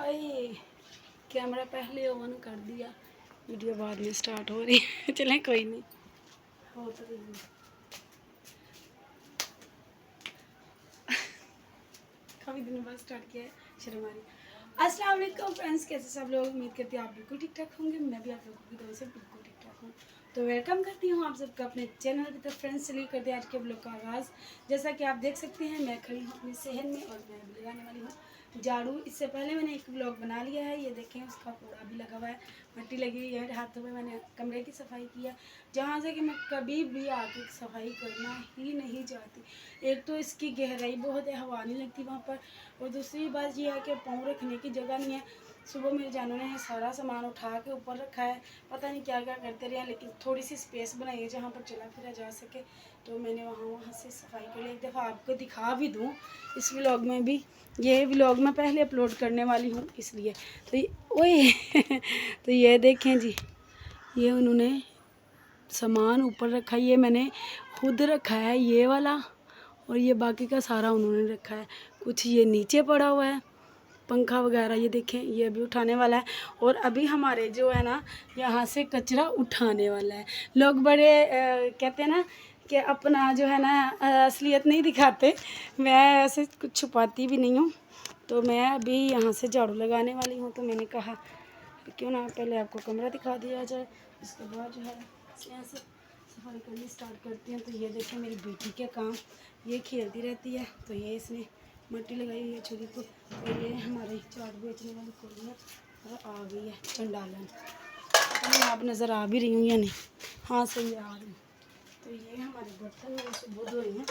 अरे कैमरा पहले ऑन कर दिया, वीडियो बाद में स्टार्ट हो रही है। चलें कोई नहीं, हो तो रही है। काफ़ी दिनों बाद स्टार्ट किया है, शर्म आ रही। अस्सलाम वालेकुम फ्रेंड्स, कैसे सब लोग? उम्मीद करती हूँ आप बिल्कुल ठीक ठाक होंगे। मैं भी आप लोगों की तरफ से बिल्कुल ठीक ठाक हूँ। तो वेलकम करती हूँ आप सबका अपने चैनल की तरफ। फ्रेंड्स चलिए करते हैं आज के ब्लॉग का आगाज़। जैसा कि आप देख सकते हैं मैं खड़ी हूँ अपनी सहन में और मैं अभी लगाने वाली हूँ झाड़ू। इससे पहले मैंने एक ब्लॉग बना लिया है, ये देखें उसका कूड़ा भी लगा हुआ है, मिट्टी लगी हुई है मेरे हाथों में। मैंने कमरे की सफाई की है, जहाँ से कि मैं कभी भी आके सफाई करना ही नहीं चाहती। एक तो इसकी गहराई बहुत है, हवा नहीं लगती वहाँ पर, और दूसरी बात ये है कि पाँव रखने की जगह नहीं है। सुबह मेरे जानों ने सारा सामान उठा के ऊपर रखा है, पता नहीं क्या क्या करते रहे, लेकिन थोड़ी सी स्पेस बनाई है जहाँ पर चला फिरा जा सके, तो मैंने वहाँ से सफाई कर ली। एक दफ़ा आपको दिखा भी दूँ इस व्लॉग में भी, ये व्लॉग मैं पहले अपलोड करने वाली हूँ इसलिए। तो ओए तो ये देखें जी, ये उन्होंने सामान ऊपर रखा, ये मैंने खुद रखा है ये वाला, और ये बाकी का सारा उन्होंने रखा है। कुछ ये नीचे पड़ा हुआ है, पंखा वगैरह ये देखें, ये अभी उठाने वाला है। और अभी हमारे जो है ना यहाँ से कचरा उठाने वाला है। लोग बड़े कहते हैं ना कि अपना जो है ना असलियत नहीं दिखाते, मैं ऐसे कुछ छुपाती भी नहीं हूँ। तो मैं अभी यहाँ से झाड़ू लगाने वाली हूँ, तो मैंने कहा क्यों ना पहले आपको कमरा दिखा दिया जाए, इसके बाद जो है यहाँ से सफाई करनी स्टार्ट करती हैं। तो ये देखें मेरी बेटी के काम, ये खेलती रहती है, तो ये इसने मिट्टी लगाई हुई है छुरी को। और ये हमारे चाट बेचने वाली कुड़ियाँ और आ गई है चंडालन। तो आप नज़र आ भी रही हूँ या नहीं? हाँ सही आ रही हूँ। तो ये हमारे बर्तन में सुबह धोए हैं,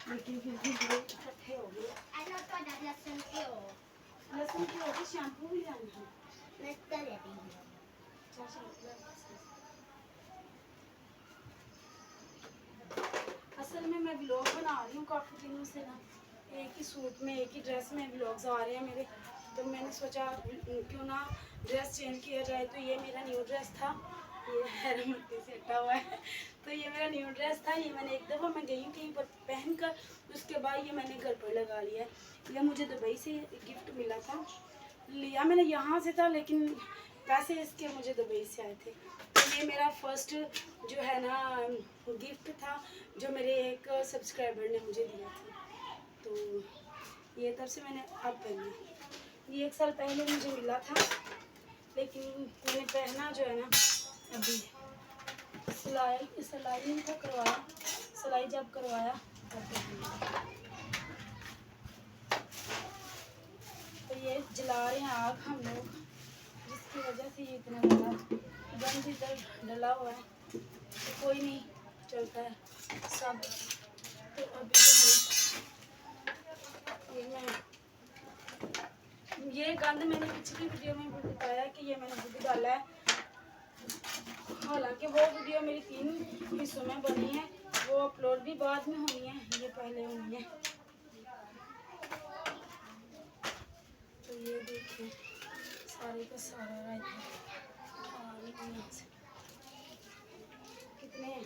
लेकिन फिर भी बड़े इकट्ठे हो गए। लहसुन की होती शैम्पू भी लानी है। असल में मैं व्लॉग बना रही हूँ काफ़ी दिनों से ना, एक ही सूट में एक ही ड्रेस में व्लॉग्स आ रहे हैं मेरे, तो मैंने सोचा क्यों ना ड्रेस चेंज किया जाए। तो ये मेरा न्यू ड्रेस था, ये हैर मिट्टी से हटा हुआ है। तो ये मेरा न्यू ड्रेस था, ये मैंने एक दफ़ा मैं गई हूँ कहीं पर पहन कर, उसके बाद ये मैंने घर पर लगा लिया है। ये मुझे दुबई से गिफ्ट मिला था, लिया मैंने यहाँ से था, लेकिन पैसे इसके मुझे दुबई से आए थे। तो ये मेरा फर्स्ट जो है ना गिफ्ट था, जो मेरे एक सब्सक्राइबर ने मुझे दिया था। तो ये तब से मैंने अब पहना, ये 1 साल पहले मुझे मिला था, लेकिन मैंने पहना जो है ना अभी सिलाई नहीं था करवाया, सिलाई जब करवाया तब पहना। तो ये जला रहे हैं आग हम लोग, जिसकी वजह से ये इतना ज़्यादा गंद इधर डला हुआ है, तो कोई नहीं चलता है सब। तो अभी ये गंद मैंने पिछली वीडियो में भी बताया कि ये मैंने खुद डाला है, हालांकि वो वीडियो मेरी 3 हिस्सों में बनी है, वो अपलोड भी बाद में होनी है, ये पहले होनी है। तो ये देखिए सारे का सारा रायता कितने हैं?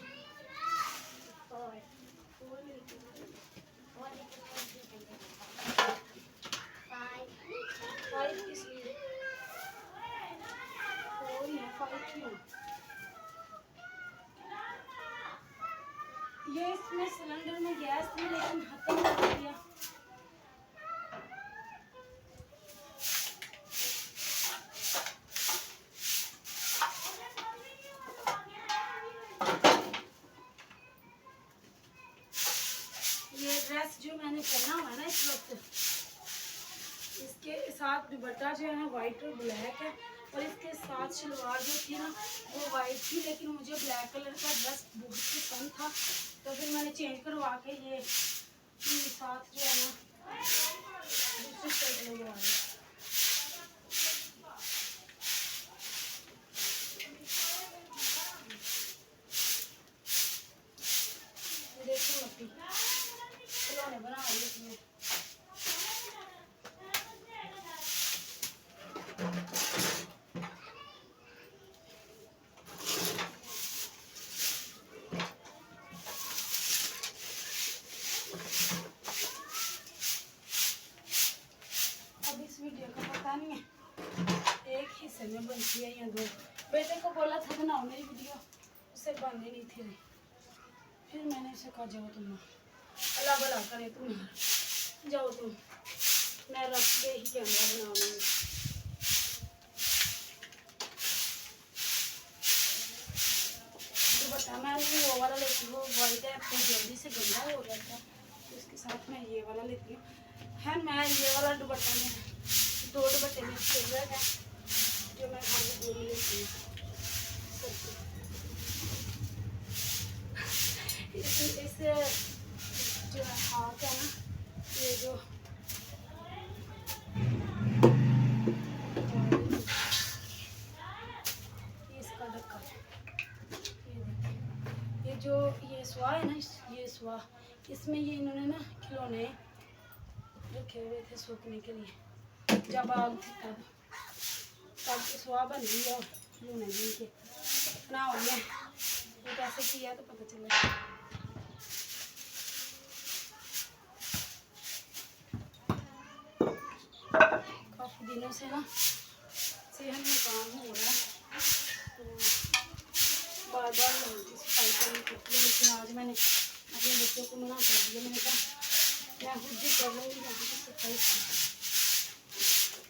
ये इसमें सिलेंडर में गैस थी, लेकिन खत्म हो गया। ये ड्रेस जो मैंने पहना हुआ है ना इस वक्त, इसके साथ दुपट्टा जो है ना वाइट और ब्लैक है, और इसके साथ शलवार जो थी ना वो वाइट थी, लेकिन मुझे ब्लैक कलर का ड्रेस बहुत पसंद था, तो फिर मैंने चेंज करवा के ये साथ जो है ना दूसरी शर्ट लगवा ली। देखो मट्टी खिलौने बना रही इसमें। अब इस वीडियो का पता नहीं है हिस्से में बनती है या दो। बेटे को बोला था बनाओ मेरी वीडियो, उससे बनने नहीं थी। फिर मैंने उसे कहा जाओ तुम, अल्लाह भला करे तुम जाओ तुम, मैं रख के ही कैमरा बनाऊंगी। दुपट्टा मैंने वो वाला लेती हूँ, वाइट है, तो जल्दी से गंदा हो जाता है, तो इसके साथ मैं ये वाला लेती हूँ। है मैं ये वाला दुपट्टा में, दो दुपट्टे में फेवरेट है जो मैं हर वीडियो में लेती हूँ। इस जो हाथ है ना, ये जो इसका ढक्कन, ये देखिए, ये जो ये स्वा है ना, ये स्वा, इसमें ये इन्होंने ना खिलौने रखे हुए थे सूखने के लिए। जब आग थी तब स्वा बन गई और खिलौने भी के बनाओ में ये कैसे किया तो पता चला। काफ़ी दिनों से ना सेहत में काम हो रहा है, तो बार बार सफाई करनी पड़ती है, लेकिन आज मैंने अपने बच्चों को मना कर दिया। मैंने कहा मैं खुद ही कर लूँगी यहाँ की सफाई,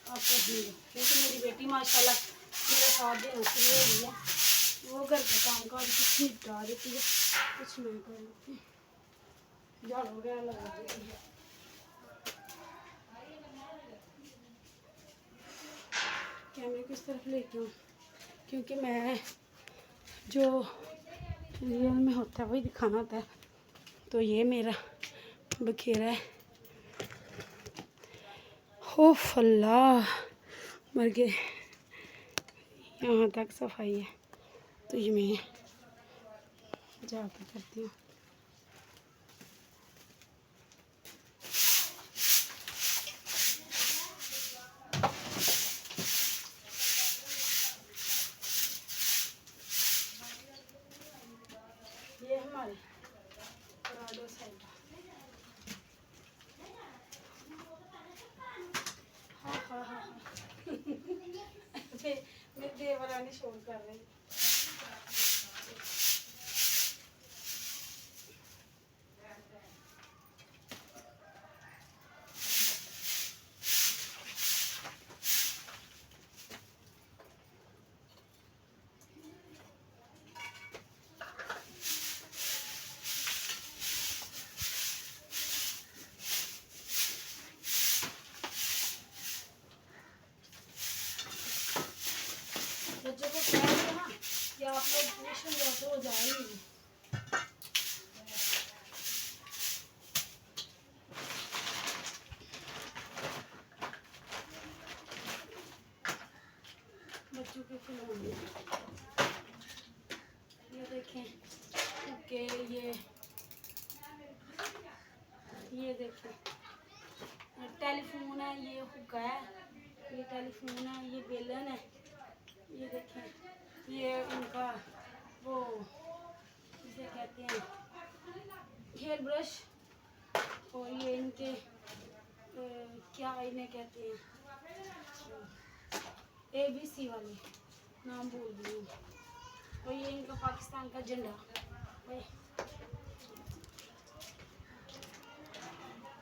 आप कर दीजिए। क्योंकि मेरी बेटी माशाल्लाह मेरा साथ देना शुरू हो गई है, वो घर का काम काज कुछ निपटा देती है, कुछ मैं कर लेती हूँ, झाड़ू वगैरह लगा देती है। कैमरे को इस तरफ लेके हूँ क्योंकि मैं जो रियल में होता है वही दिखाना होता है। तो ये मेरा बखेरा है, हो फल्ला मर गए, यहाँ तक सफाई है, तो ये मैं जाके करती हूँ। ये हमारे पराडो साइड, हाँ हाँ हाँ मेरे देवरानी शोर कर रही। बच्चों को कह दो ना कि आप लोग ट्यूशन जाते हो जाएंगे। बच्चों के खिलौने ये देखें, ओके ये देखें, टेलीफोन है, ये हुक्का है, ये टेलीफोन है, ये बेलन है, ये देखें, ये उनका वो जिसे कहते हैं हेयर ब्रश, और ये इनके क्या इन्हें कहते हैं, ABC वाले नाम भूल गई हूँ, और ये इनका पाकिस्तान का झंडा,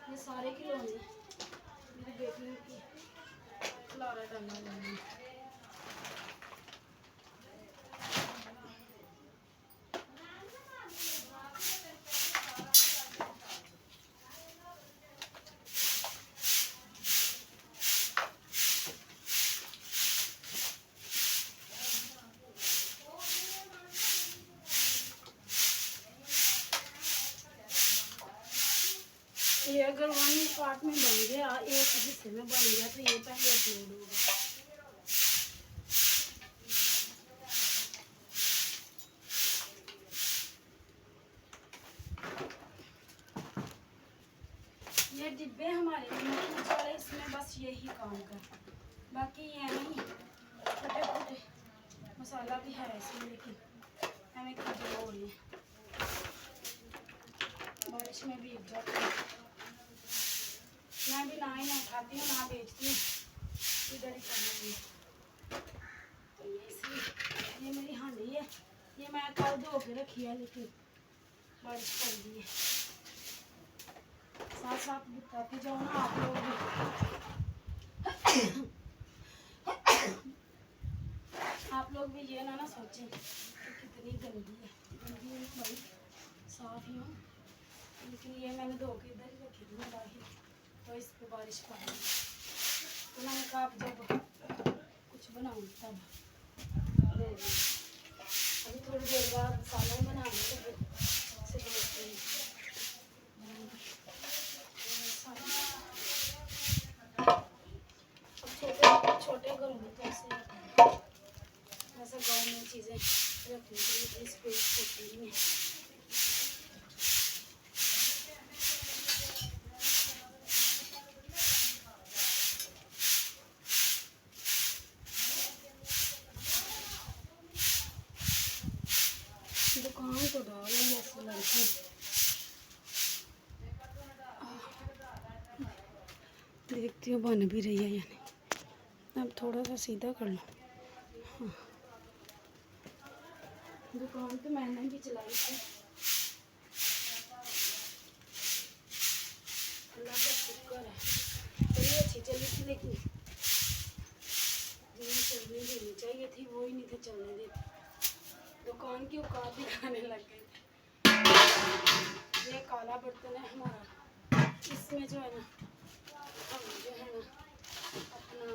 ये सारे खिलौने मेरी बेटी की खिलौना डालना है। ये अगर वन पार्ट में बन गया, एक हिस्से में बन गया, तो ये पहले अपलोड होगा। ये डिब्बे हमारे वाले, इसमें बस यही काम कर, बाकी ये नहीं छोटे छोटे मसाला भी है इसमें, लेकिन हमें खजूर हो रही है, बारिश में भीग जाती है। मैं भी ना ही ना खाती हूँ ना बेचती हूँ, इधर ही ये मैं कल धो के रखी है लेकिन बारिश कर दी है। साथ साथ बताते जाओ ना आप लोग भी। आप लोग भी ये ना सोचें कि कितनी गंदी है भाई, साफ ही हो। लेकिन ये मैंने धो के इधर ही रखी थी ना बाहर, तो इस पर बारिश पड़ रही। तो मैंने कहा आप जब कुछ बनाऊँ तब दे दी। अभी थोड़ी देर बाद सालन बनाने लगे से देखते हैं। छोटे घरों में तो ऐसे ऐसा गाँव में चीज़ें रखने के लिए स्पेस होती नहीं है। दुकान तो डाल रही है ऐसी लड़की, देखती हूँ बन भी रही है या नहीं। अब थोड़ा सा सीधा कर लो। हाँ। दुकान तो मैंने भी चलाई थी, अल्लाह का शुक्र है बड़ी अच्छी चली थी, लेकिन जिन्हें चलने देनी चाहिए थी वो ही नहीं थे चलने देते। दुकान की औकात भी खाने लग गई। ये काला बर्तन है हमारा, इसमें जो है ना हम जो है ना अपना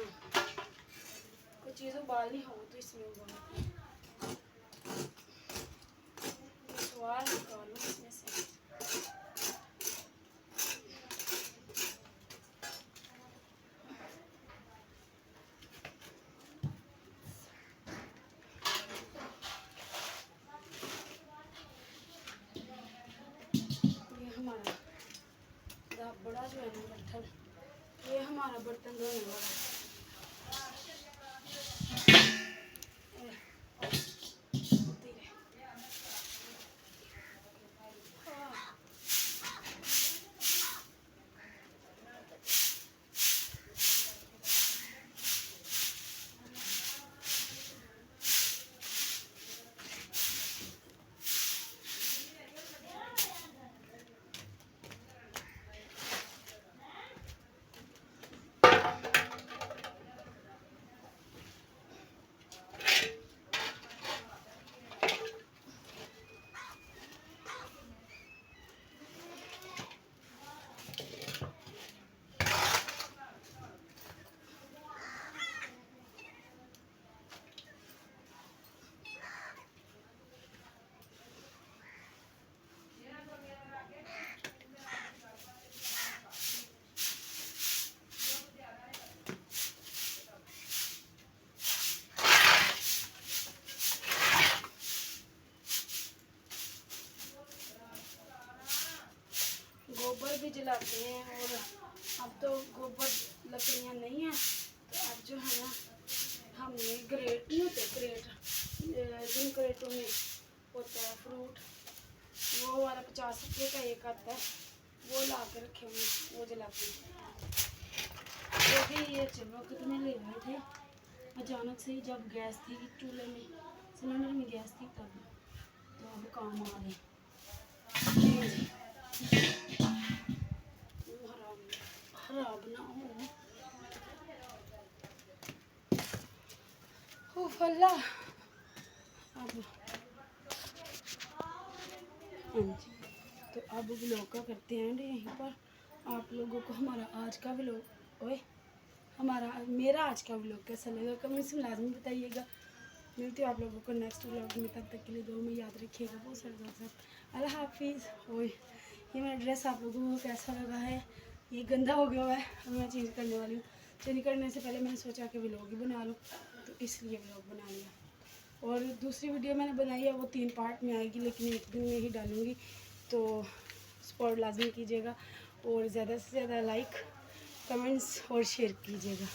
कोई चीज़ उबालनी हो तो इसमें उबालते हैं। स्वाद निकालो इसमें से। ये हमारा बड़ा जो है ना बर्तन, ये हमारा बर्तन धोने वाला है। गोबर भी जलाते हैं, और अब तो गोबर लकड़ियाँ नहीं हैं, तो अब जो है ना हमने ग्रेट नहीं होते, क्रेट जिन क्रेटों में होता है फ्रूट, वो वाला 50 रुपये का एक आता है, वो ला के रखे हुए वो जलाते हैं। वो भी ये वक्त में ले आए थे अचानक से ही, जब गैस थी चूल्हे में, सिलेंडर में गैस थी तब, तो अब काम आ रहे। खराब ना हो फल्ला। अब हाँ जी, तो अब व्लॉग का करते हैं यहीं पर। आप लोगों को हमारा आज का व्लॉग मेरा आज का व्लॉग कैसा लगा कमेंट्स में लाजमी बताइएगा। मिलती हूँ आप लोगों को नेक्स्ट व्लॉग में, तब तक के लिए दुआ में याद रखिएगा। बहुत सारा अल्लाह हाफिज़। ओए ये मेरा ड्रेस आप लोगों को कैसा लगा है? ये गंदा हो गया हुआ है, अब मैं चेंज करने वाली हूँ। चेंज करने से पहले मैंने सोचा कि व्लॉग ही बना लूँ, तो इसलिए व्लॉग बना लिया। और दूसरी वीडियो मैंने बनाई है वो 3 पार्ट में आएगी, लेकिन एक दिन में ही डालूँगी, तो सपोर्ट लाजमी कीजिएगा और ज़्यादा से ज़्यादा लाइक कमेंट्स और शेयर कीजिएगा।